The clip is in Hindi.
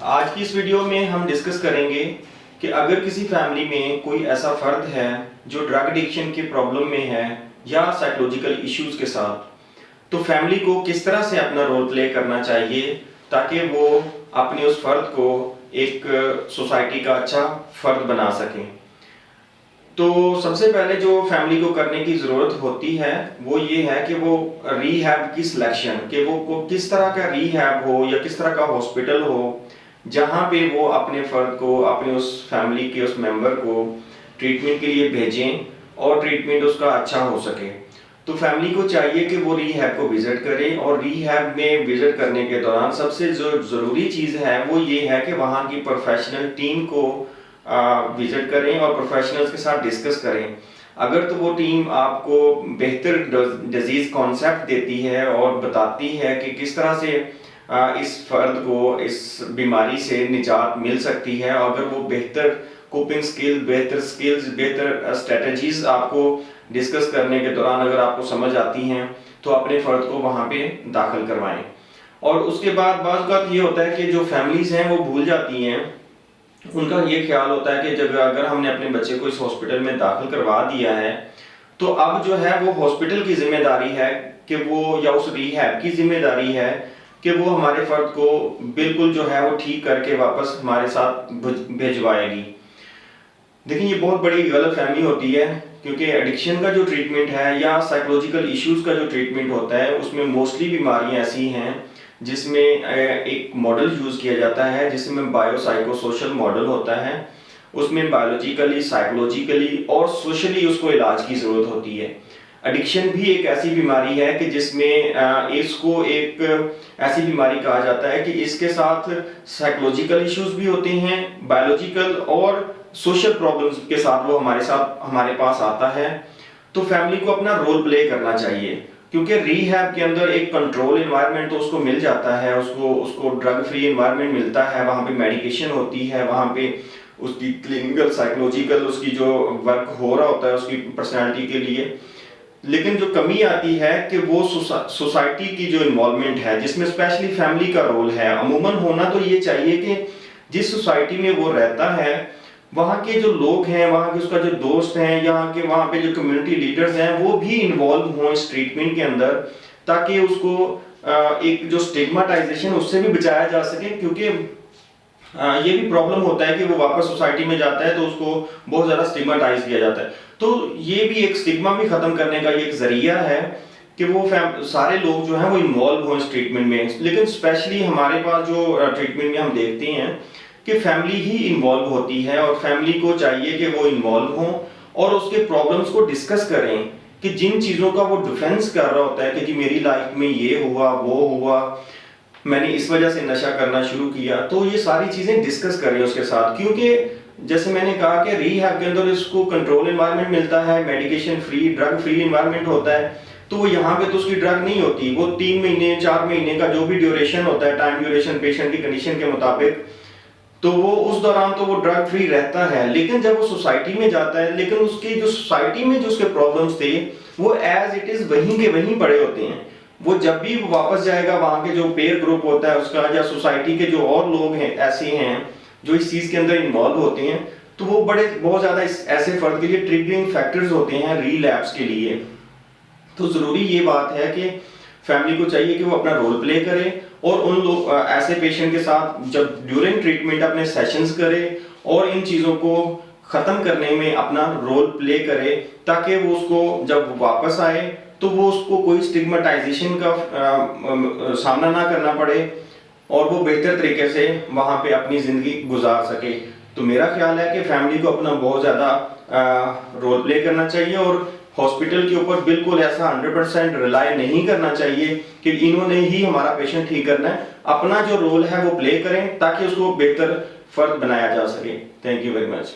आज की इस वीडियो में हम डिस्कस करेंगे कि अगर किसी फैमिली में कोई ऐसा फर्द है जो ड्रग एडिक्शन के प्रॉब्लम में है या साइकोलॉजिकल इश्यूज के साथ, तो फैमिली को किस तरह से अपना रोल प्ले करना चाहिए ताकि वो अपने उस फर्द को एक सोसाइटी का अच्छा फर्द बना सकें। तो सबसे पहले जो फैमिली को करने की ज़रूरत होती है वो ये है कि वो रीहैब की सिलेक्शन, कि वो को किस तरह का रीहैब हो या किस तरह का हॉस्पिटल हो जहाँ पे वो अपने फ़र्द को, अपने उस फैमिली के उस मेंबर को ट्रीटमेंट के लिए भेजें और ट्रीटमेंट उसका अच्छा हो सके। तो फैमिली को चाहिए कि वो रीहैब को विज़िट करें और रीहैब में विज़िट करने के दौरान सबसे जो ज़रूरी चीज़ है वो ये है कि वहाँ की प्रोफेशनल टीम को विजिट करें और प्रोफेशनल्स के साथ डिस्कस करें। अगर तो वो टीम आपको बेहतर डिजीज़ कॉन्सेप्ट देती है और बताती है कि किस तरह से इस फर्द को इस बीमारी से निजात मिल सकती है, अगर वो बेहतर कोपिंग स्किल, बेहतर स्किल्स, बेहतर स्ट्रेटजीज आपको डिस्कस करने के दौरान अगर आपको समझ आती हैं तो अपने फ़र्द को वहाँ पे दाखिल करवाएं। और उसके बाद बाज़ बात ये होता है कि जो फैमिलीज़ हैं वो भूल जाती हैं, उनका ये ख्याल होता है कि जब अगर हमने अपने बच्चे को इस हॉस्पिटल में दाखिल करवा दिया है तो अब जो है वो हॉस्पिटल की जिम्मेदारी है कि वो, या उस रिहैब की जिम्मेदारी है कि वो हमारे फर्द को बिल्कुल जो है वो ठीक करके वापस हमारे साथ भिजवाएगी। देखिए ये बहुत बड़ी गलतफहमी होती है क्योंकि एडिक्शन का जो ट्रीटमेंट है या साइकोलॉजिकल इश्यूज का जो ट्रीटमेंट होता है उसमें मोस्टली बीमारियां ऐसी हैं जिसमें एक मॉडल यूज़ किया जाता है जिसमें बायोसाइकोसोशल मॉडल होता है। उसमें बायोलॉजिकली, साइकोलॉजिकली और सोशली उसको इलाज की ज़रूरत होती है। एडिक्शन भी एक ऐसी बीमारी है कि जिसमें इसको एक ऐसी बीमारी कहा जाता है कि इसके साथ साइकोलॉजिकल इश्यूज भी होते हैं, बायोलॉजिकल और सोशल प्रॉब्लम्स के साथ वो हमारे पास आता है। तो फैमिली को अपना रोल प्ले करना चाहिए क्योंकि रीहैब के अंदर एक कंट्रोल एनवायरनमेंट तो उसको मिल जाता है, उसको ड्रग फ्री एनवायरनमेंट मिलता है, वहाँ पे मेडिकेशन होती है, वहाँ पे उसकी क्लिनिकल साइकोलॉजिकल उसकी जो वर्क हो रहा होता है उसकी पर्सनैलिटी के लिए। लेकिन जो कमी आती है कि वो सोसाइटी की जो इन्वॉल्वमेंट है जिसमें स्पेशली फैमिली का रोल है। अमूमन होना तो ये चाहिए कि जिस सोसाइटी में वो रहता है वहाँ के जो लोग हैं, वहाँ के उसका जो दोस्त हैं, यहाँ के वहाँ पे जो कम्युनिटी लीडर्स हैं वो भी इन्वॉल्व हों इस ट्रीटमेंट के अंदर ताकि उसको एक जो स्टिग्माटाइजेशन उससे भी बचाया जा सके। क्योंकि ये भी प्रॉब्लम होता है कि वो वापस सोसाइटी में जाता है तो उसको बहुत ज़्यादा स्टिग्माटाइज किया जाता है। तो ये भी एक स्टिग्मा भी ख़त्म करने का ये एक ज़रिया है कि वो सारे लोग जो हैं वो इन्वॉल्व हों इस ट्रीटमेंट में। लेकिन स्पेशली हमारे पास जो ट्रीटमेंट में हम देखते हैं कि फैमिली ही इन्वॉल्व होती है और फैमिली को चाहिए कि वो इन्वॉल्व हों और उसके प्रॉब्लम्स को डिस्कस करें कि जिन चीज़ों का वो डिफेंस कर रहा होता है कि जी मेरी लाइफ में ये हुआ, वो हुआ, मैंने इस वजह से नशा करना शुरू किया, तो ये सारी चीज़ें डिस्कस करें उसके साथ। क्योंकि जैसे मैंने कहा कि रीहैब के अंदर इसको कंट्रोल एनवायरनमेंट मिलता है, medication free, drug free environment होता है, तो वो यहाँ पे तो उसकी ड्रग नहीं होती, वो 3 महीने 4 महीने का जो भी ड्यूरेशन होता है, टाइम ड्यूरेशन पेशेंट की कंडीशन के मुताबिक, तो वो उस दौरान तो वो ड्रग फ्री रहता है। लेकिन जब वो सोसाइटी में जाता है, लेकिन उसकी जो सोसाइटी में जो उसके प्रॉब्लम्स थे वो एज इट इज वहीं के वहीं पड़े होते हैं। वो जब भी वापस जाएगा वहाँ के जो पेयर ग्रुप होता है उसका या सोसाइटी के जो और लोग हैं ऐसे हैं जो इस चीज़ के अंदर इन्वॉल्व होते हैं, तो वो बहुत ज़्यादा ऐसे फर्द के लिए ट्रिगरिंग फैक्टर्स होते हैं रीलैप्स के लिए। तो ज़रूरी ये बात है कि फैमिली को चाहिए कि वो अपना रोल प्ले करे और उन लोग ऐसे पेशेंट के साथ जब ड्यूरिंग ट्रीटमेंट अपने सेशंस करे और इन चीज़ों को ख़त्म करने में अपना रोल प्ले करे ताकि वो उसको जब वापस आए तो वो उसको कोई स्टिग्मेटाइजेशन का सामना ना करना पड़े और वो बेहतर तरीके से वहाँ पे अपनी ज़िंदगी गुजार सके। तो मेरा ख्याल है कि फैमिली को अपना बहुत ज़्यादा रोल प्ले करना चाहिए और हॉस्पिटल के ऊपर बिल्कुल ऐसा 100% रिलाई नहीं करना चाहिए कि इन्होंने ही हमारा पेशेंट ठीक करना है। अपना जो रोल है वो प्ले करें ताकि उसको बेहतर फर्द बनाया जा सके। Thank you very much.